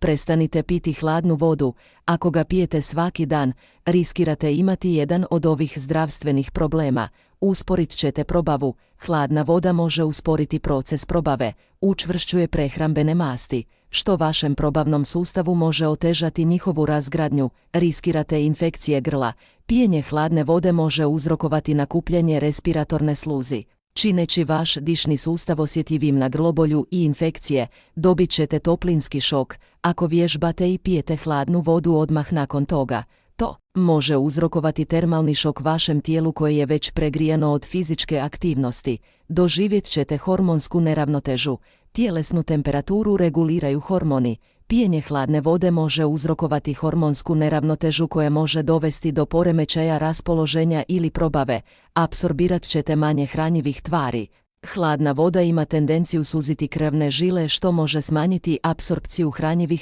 Prestanite piti hladnu vodu. Ako ga pijete svaki dan, riskirate imati jedan od ovih zdravstvenih problema. Usporit ćete probavu. Hladna voda može usporiti proces probave, učvršćuje prehrambene masti, što vašem probavnom sustavu može otežati njihovu razgradnju, riskirate infekcije grla. Pijenje hladne vode može uzrokovati nakupljanje respiratorne sluzi, čineći vaš dišni sustav osjetljivim na grlobolju i infekcije. Dobit ćete toplinski šok ako vježbate i pijete hladnu vodu odmah nakon toga. To može uzrokovati termalni šok vašem tijelu koje je već pregrijano od fizičke aktivnosti. Doživjet ćete hormonsku neravnotežu. Tjelesnu temperaturu reguliraju hormoni. Pijenje hladne vode može uzrokovati hormonsku neravnotežu koja može dovesti do poremećaja raspoloženja ili probave. Apsorbirat ćete manje hranjivih tvari. Hladna voda ima tendenciju suziti krvne žile što može smanjiti apsorpciju hranjivih